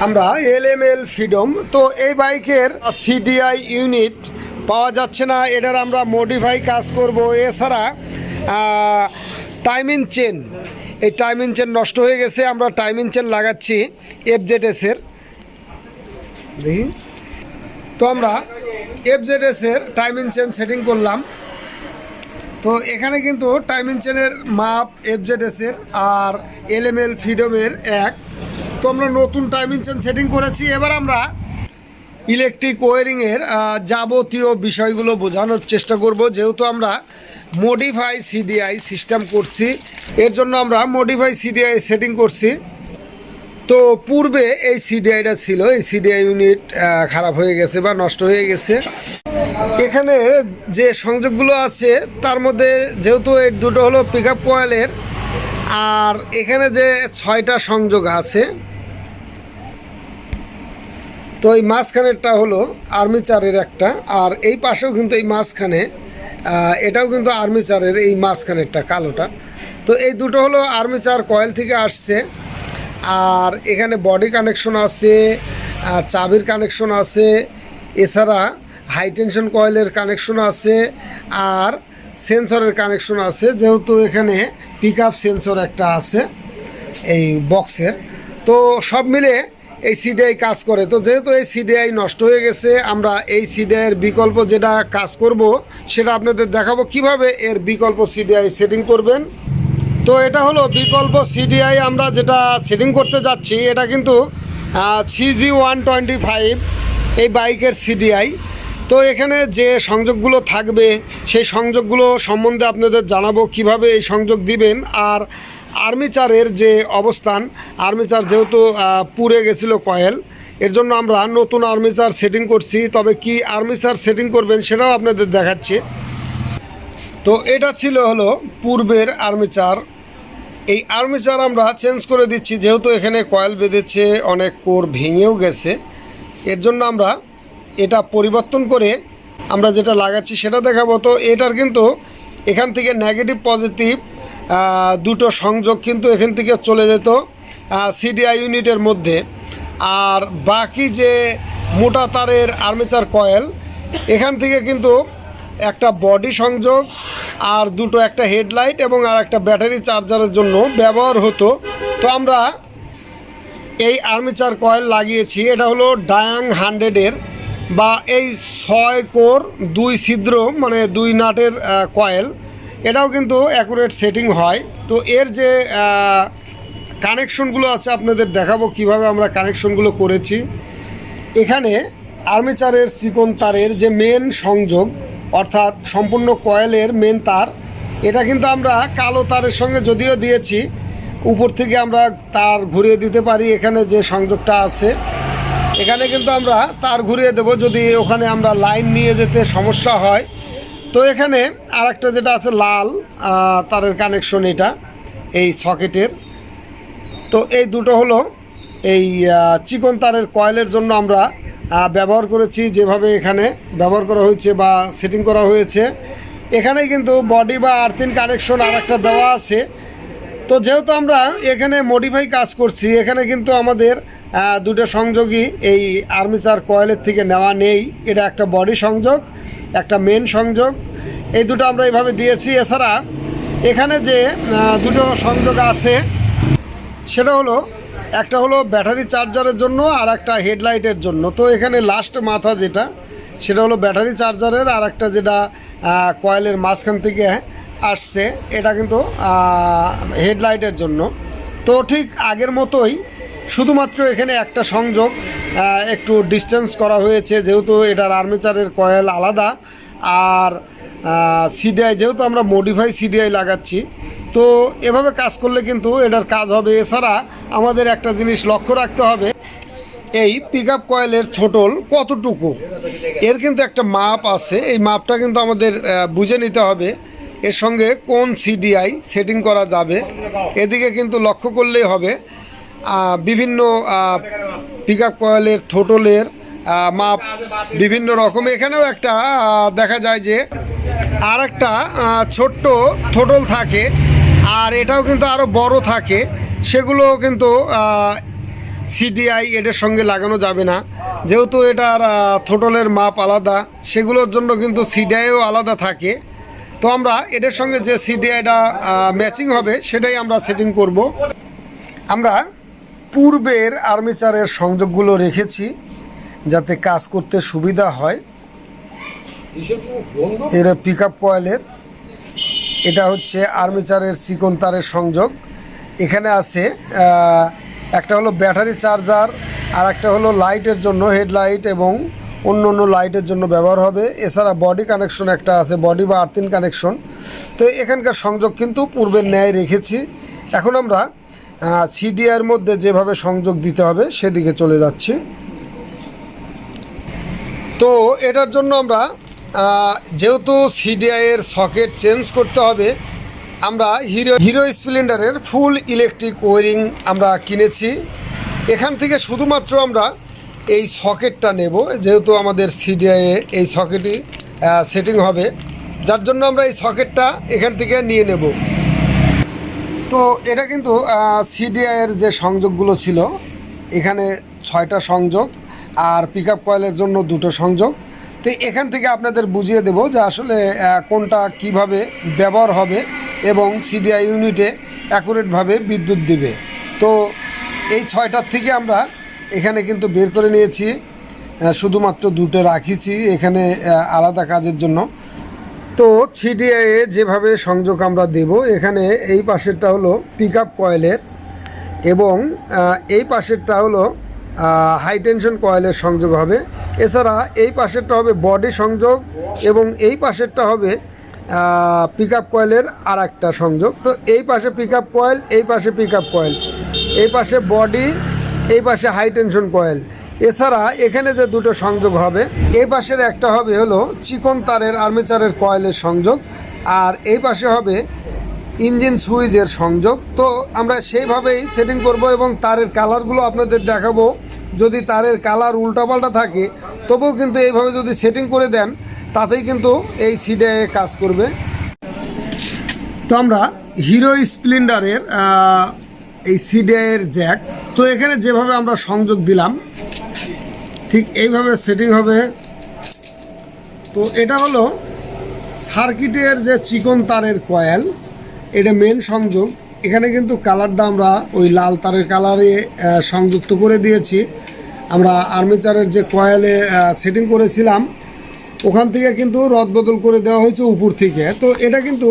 আমরা LML freedom, তো এই বাইকের সিডিআই ইউনিট পাওয়া যাচ্ছে না, এটার আমরা মডিফাই কাজ করব। এছাড়া টাইমিং চেন, এই টাইমিং চেন নষ্ট হয়ে গেছে, আমরা টাইমিং চেন লাগাচ্ছি FZS-এর। দেখি, তো আমরা FZS-এর টাইমিং চেন সেটিং করলাম। তো এখানে কিন্তু টাইমিং চেনের মাপ FZS-এর আর LML ফ্রিডমের এক। তো আমরা নতুন টাইমিং চেন সেটিং করেছি। এবার আমরা ইলেকট্রিক ওয়ারিংয়ের যাবতীয় বিষয়গুলো বোঝানোর চেষ্টা করব। যেহেতু আমরা মডিফাই সিডিআই সিস্টেম করছি, এর জন্য আমরা মডিফাই সিডিআই সেটিং করছি। তো পূর্বে এই সিডিআইটা ছিল, এই সিডিআই ইউনিট খারাপ হয়ে গেছে বা নষ্ট হয়ে গেছে। এখানে যে সংযোগগুলো আছে তার মধ্যে যেহেতু এই দুটো হলো পিক আপ কয়েলের, আর এখানে যে 6টা সংযোগ আছে, তো এই মাঝখানেরটা হলো আর্মিচারের একটা, আর এই পাশেও কিন্তু এই মাঝখানে এটাও কিন্তু আর্মিচারের, এই মাঝখানেরটা কালোটা। তো এই দুটো হলো আর্মিচার কয়েল থেকে আসছে। আর এখানে বডি কানেকশন আছে, চাবির কানেকশন আছে, এছাড়া হাই টেনশন কয়েলের কানেকশন আছে, আর সেন্সরের কানেকশন আছে। যেহেতু এখানে পিক আপ সেন্সর একটা আছে এই বক্সের, তো সব মিলে এই সিডিআই কাজ করে। তো যেহেতু এই সিডিআই নষ্ট হয়ে গেছে, আমরা এই সিডিআইয়ের বিকল্প যেটা কাজ করব সেটা আপনাদের দেখাবো কিভাবে এর বিকল্প সিডিআই সেটিং করবেন। তো এটা হলো বিকল্প সিডিআই আমরা যেটা সেটিং করতে যাচ্ছি, এটা কিন্তু CG125 এই বাইকের সিডিআই। তো এখানে যে সংযোগগুলো থাকবে সেই সংযোগগুলো সম্বন্ধে আপনাদের জানাবো কিভাবে এই সংযোগ দিবেন। আর আর্মিচারের যে অবস্থান, আর্মিচার যেহেতু পুড়ে গেছিলো কয়েল, এর জন্য আমরা নতুন আর্মিচার সেটিং করছি। তবে কি আর্মিচার সেটিং করবেন সেটাও আপনাদের দেখাচ্ছি। তো এটা ছিল হলো পূর্বের আর্মিচার। এই আর্মিচার আমরা চেঞ্জ করে দিচ্ছি, যেহেতু এখানে কয়েল বেঁধেছে, অনেক কোর ভেঙেও গেছে। এর জন্য আমরা এটা পরিবর্তন করে আমরা যেটা লাগাচ্ছি সেটা দেখাবো। তো এটার কিন্তু এখান থেকে নেগেটিভ পজিটিভ দুটো সংযোগ কিন্তু এখান থেকে চলে যেত সিডিআই ইউনিটের মধ্যে। আর বাকি যে মোটা তারের আর্মেচার কয়েল, এখান থেকে কিন্তু একটা বডি সংযোগ আর দুটো, একটা হেডলাইট এবং আর একটা ব্যাটারি চার্জারের জন্য ব্যবহার হতো। তো আমরা এই আর্মেচার কয়েল লাগিয়েছি, এটা হলো ডায়াং 100-এর বা এই 6 কোর 2 ছিদ্র, মানে 2 নাটের কয়েল। এটাও কিন্তু অ্যাকুরেট সেটিং হয়। তো এর যে কানেকশনগুলো আছে আপনাদের দেখাবো কিভাবে আমরা কানেকশনগুলো করেছি। এখানে আর্মেচারের চিকন তারের যে মেন সংযোগ, অর্থাৎ সম্পূর্ণ কয়েলের মেন তার, এটা কিন্তু আমরা কালো তারের সঙ্গে যদিও দিয়েছি, উপর থেকে আমরা তার ঘুরিয়ে দিতে পারি। এখানে যে সংযোগটা আছে এখানে কিন্তু আমরা তার ঘুরিয়ে দেব যদি ওখানে আমরা লাইন নিয়ে যেতে সমস্যা হয়। তো এখানে আর একটা যেটা আছে লাল তারের কানেকশন, এটা এই সকেটের। তো এই দুটো হলো এই চিকন তারের কয়েলের জন্য আমরা ব্যবহার করেছি, যেভাবে এখানে ব্যবহার করা হয়েছে বা সেটিং করা হয়েছে। এখানে কিন্তু বডি বা আর্থিং কানেকশন আর একটা দেওয়া আছে। তো যেহেতু আমরা এখানে মডিফাই কাজ করছি, এখানে কিন্তু আমাদের দুটো সংযোগই এই আর্মেচার কয়েলের থেকে নেওয়া নেই। এটা একটা বডি সংযোগ, একটা মেন সংযোগ, এই দুটো আমরা এইভাবে দিয়েছি। এছাড়া এখানে যে দুটো সংযোগ আছে সেটা হলো, একটা হলো ব্যাটারি চার্জারের জন্য আর একটা হেডলাইটের জন্য। তো এখানে লাস্ট মাথা যেটা, সেটা হলো ব্যাটারি চার্জারের, আর একটা যেটা কয়েলের মাঝখান থেকে আসছে এটা কিন্তু হেডলাইটের জন্য। তো ঠিক আগের মতোই, শুধুমাত্র এখানে একটা সংযোগ একটু ডিস্টেন্স করা হয়েছে, যেহেতু এটার আর্মেচারের কয়েল আলাদা। আর সিডিআই যেহেতু আমরা মডিফাই সিডিআই লাগাচ্ছি, তো এভাবে কাজ করলে কিন্তু এটার কাজ হবে। এছাড়া আমাদের একটা জিনিস লক্ষ্য রাখতে হবে, এই পিক আপ কয়েলের থ্রোটল কতটুকু, এর কিন্তু একটা মাপ আছে। এই মাপটা কিন্তু আমাদের বুঝে নিতে হবে, এর সঙ্গে কোন সিডিআই সেটিং করা যাবে এদিকে কিন্তু লক্ষ্য করলেই হবে। বিভিন্ন পিক আপ কয়েলের থ্রোটলের মাপ বিভিন্ন রকম। এখানেও একটা দেখা যায় যে আর একটা ছোট্ট থ্রোটল থাকে, আর এটাও কিন্তু আরও বড় থাকে। সেগুলো কিন্তু সিডিআই এটার সঙ্গে লাগানো যাবে না, যেহেতু এটার থ্রোটলের মাপ আলাদা, সেগুলোর জন্য কিন্তু সিডিআইও আলাদা থাকে। তো আমরা এটার সঙ্গে যে সিডিআইটা ম্যাচিং হবে সেটাই আমরা সেটিং করব। আমরা পূর্বের আর্মেচারের সংযোগগুলো রেখেছি যাতে কাজ করতে সুবিধা হয়। এর পিক আপ কয়েলের, এটা হচ্ছে আর্মেচারের চিকন তারের সংযোগ। এখানে আছে একটা হলো ব্যাটারি চার্জার, আর একটা হলো লাইটের জন্য, হেডলাইট এবং অন্য অন্য লাইটের জন্য ব্যবহার হবে। এছাড়া বডি কানেকশন একটা আছে, বডি বা আর্থিং কানেকশন। তো এখানকার সংযোগ কিন্তু পূর্বের ন্যায় রেখেছি। এখন আমরা সিডিআইয়ের মধ্যে যেভাবে সংযোগ দিতে হবে সেদিকে চলে যাচ্ছি। তো এটার জন্য আমরা যেহেতু সিডিআইয়ের সকেট চেঞ্জ করতে হবে, আমরা হিরো স্প্লেন্ডারের ফুল ইলেকট্রিক ওয়ারিং আমরা কিনেছি। এখান থেকে শুধুমাত্র আমরা এই সকেটটা নেব, যেহেতু আমাদের সিডিআইয়ে এই সকেটই সেটিং হবে, যার জন্য আমরা এই সকেটটা এখান থেকে নিয়ে নেব। তো এটা কিন্তু সিডিআইয়ের যে সংযোগগুলো ছিল, এখানে 6টা সংযোগ আর পিক আপ কয়েলের জন্য 2টো সংযোগ। তো এখান থেকে আপনাদের বুঝিয়ে দেব যে আসলে কোনটা কিভাবে ব্যবহার হবে এবং সিডিআই ইউনিটে অ্যাকুরেটভাবে বিদ্যুৎ দিবে। তো এই 6টার থেকে আমরা এখানে কিন্তু বের করে নিয়েছি, শুধুমাত্র 2টো রাখিছি এখানে আলাদা কাজের জন্য। তো সিডিআইয়ে যেভাবে সংযোগ আমরা দেব, এখানে এই পাশেরটা হলো পিক আপ কয়েলের এবং এই পাশেরটা হলো হাই টেনশন কয়েলের সংযোগ হবে। এছাড়া এই পাশেরটা হবে বডি সংযোগ এবং এই পাশেরটা হবে পিক আপ কয়েলের আর একটা সংযোগ। তো এই পাশে পিক আপ কয়েল, এই পাশে পিক আপ কয়েল, এই পাশে বডি, এই পাশে হাই টেনশন কয়েল। এছাড়া এখানে যে 2টো সংযোগ হবে, এই পাশের একটা হবে হলো চিকন তারের আর্মেচারের কয়েলের সংযোগ, আর এই পাশে হবে ইঞ্জিন সুইচের সংযোগ। তো আমরা সেইভাবেই সেটিং করব এবং তারের কালারগুলো আপনাদের দেখাবো। যদি তারের কালার উল্টাপাল্টা থাকে তবুও কিন্তু এইভাবে যদি সেটিং করে দেন তাতেই কিন্তু এই সিডিআইয়ে কাজ করবে। তো আমরা হিরো স্প্লেন্ডারের এই সিডিআইয়ের জ্যাক, তো এখানে যেভাবে আমরা সংযোগ দিলাম ঠিক এইভাবে সেটিং হবে। তো এটা হলো সার্কিটের যে চিকন তারের কয়েল, এটা মেন সংযোগ। এখানে কিন্তু কালারটা আমরা ওই লাল তারের কালারে সংযুক্ত করে দিয়েছি। আমরা আর্মেচারের যে কয়েলে সেটিং করেছিলাম ওখান থেকে কিন্তু রদ বদল করে দেওয়া হয়েছে উপর থেকে। তো এটা কিন্তু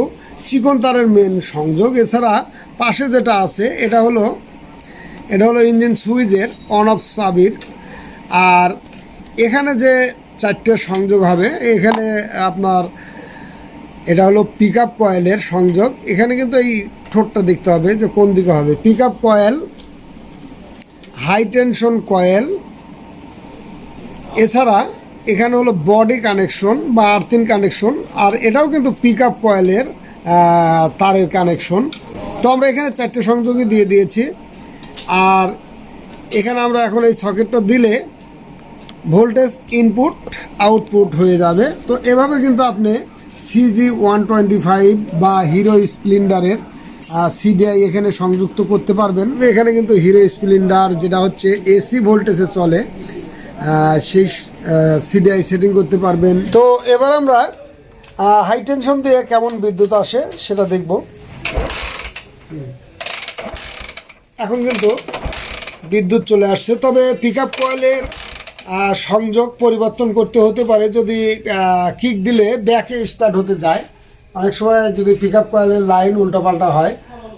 চিকন তারের মেন সংযোগ। এছাড়া পাশে যেটা আছে এটা হলো ইঞ্জিন সুইচের অন অফ চাবির। আর এখানে যে 4টে সংযোগ হবে, এখানে আপনার এটা হলো পিক আপ কয়েলের সংযোগ। এখানে কিন্তু এই ঠোঁটটা দেখতে হবে যে কোন দিকে হবে। Pick up coil, high tension coil, এছাড়া এখানে হলো বডি কানেকশন বা আর্থিং কানেকশন, আর এটাও কিন্তু পিক আপ কয়েলের তারের কানেকশন। তো আমরা এখানে 4টে সংযোগই দিয়ে দিয়েছি। আর এখানে আমরা এখন এই সকেটটা দিলে ভোল্টেজ ইনপুট আউটপুট হয়ে যাবে। তো এভাবে কিন্তু আপনি CG125 বা হিরো স্প্লেন্ডারের সিডিআই এখানে সংযুক্ত করতে পারবেন। এখানে কিন্তু হিরো স্প্লেন্ডার যেটা হচ্ছে এসি ভোল্টেজে চলে, সেই সিডিআই সেটিং করতে পারবেন। তো এবার আমরা হাই টেনশন দিয়ে কেমন বিদ্যুৎ আসে সেটা দেখব। এখন কিন্তু বিদ্যুৎ চলে আসছে, তবে পিক আপ কয়েলের সংযোগ পরিবর্তন করতে হতে পারে। যদি কিক দিলে ব্যাকে স্টার্ট হতে যায়, অনেক সময় যদি পিক আপ কয়েলের লাইন উল্টোপাল্টা হয়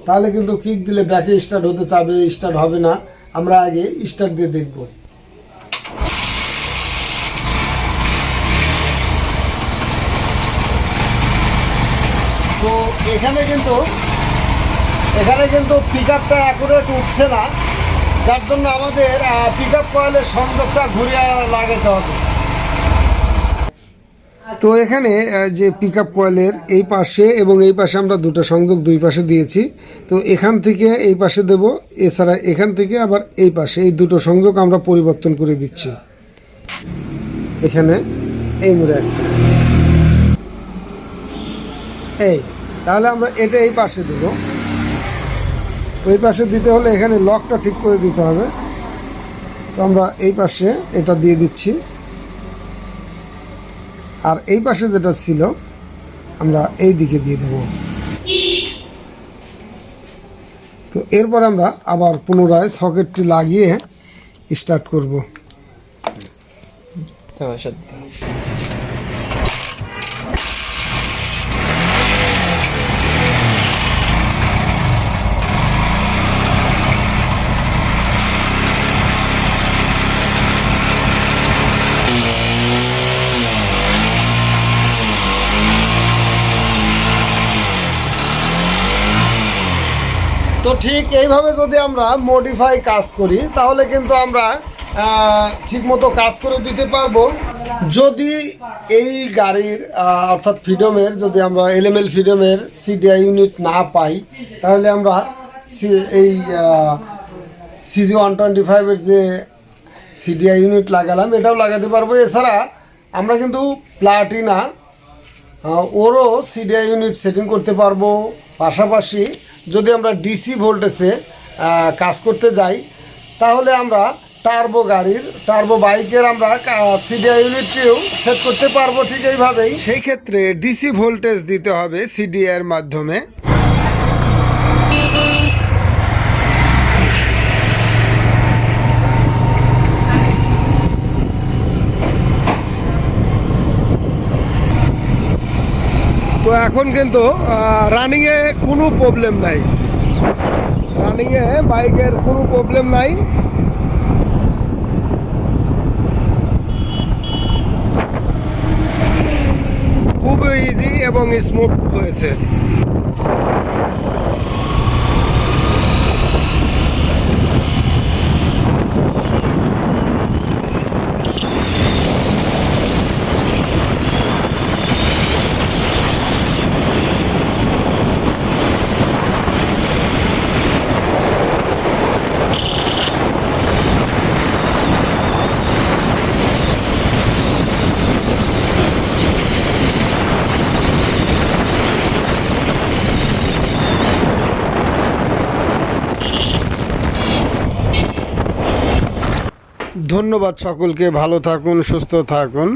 তাহলে কিন্তু কিক দিলে ব্যাকে স্টার্ট হতে চাবে, স্টার্ট হবে না। আমরা আগে স্টার্ট দিয়ে দেখব। তো এখানে কিন্তু পিক আপটা অ্যাকুরেট উঠছে না, যার জন্য আমাদের পিক আপ কয়েলের সংযোগটা ঘুরিয়ে লাগাতে হবে। তো এখানে যে পিক আপ কয়েলের এই পাশে এবং এই পাশে আমরা 2টো সংযোগ দুই পাশে দিয়েছি। তো এখান থেকে এই পাশে দেব, এছাড়া এখান থেকে আবার এই পাশে, এই 2টো সংযোগ আমরা পরিবর্তন করে দিচ্ছি। এখানে এই মুড়ে একটা, এই তাহলে আমরা এটা এই পাশে দেব। ওই পাশে দিতে হলে এখানে লকটা ঠিক করে দিতে হবে। তো আমরা এই পাশে এটা দিয়ে দিচ্ছি, আর এই পাশে যেটা ছিল আমরা এই দিকে দিয়ে দেব। তো এরপর আমরা আবার পুনরায় সকেটটি লাগিয়ে স্টার্ট করব। তো ঠিক এইভাবে যদি আমরা মডিফাই কাজ করি তাহলে কিন্তু আমরা ঠিকমতো কাজ করে দিতে পারবো। যদি এই গাড়ির অর্থাৎ ফ্রিডমের যদি আমরা এলএমএল ফ্রিডমের সিডিআই ইউনিট না পাই তাহলে আমরা এই CG125-এর যে সিডিআই ইউনিট লাগালাম এটাও লাগাতে পারবো। এছাড়া আমরা কিন্তু প্লাটিনা ওরও সিডিআই ইউনিট সেটিং করতে পারবো। পাশাপাশি যদি আমরা ডিসি ভোল্টেজে কাজ করতে যাই তাহলে আমরা টার্বো বাইকের আমরা সিডিআই ইউনিটটিও সেট করতে পারবো ঠিক এইভাবেই। সেই ক্ষেত্রে ডিসি ভোল্টেজ দিতে হবে সিডিআই এর মাধ্যমে। তো এখন কিন্তু রানিংয়ে কোনো প্রবলেম নাই, রানিংয়ে বাইকের কোনো প্রবলেম নাই। খুব ইজি এবং স্মুথ হয়েছে। ধন্যবাদ সকলকে, ভালো থাকুন, সুস্থ থাকুন।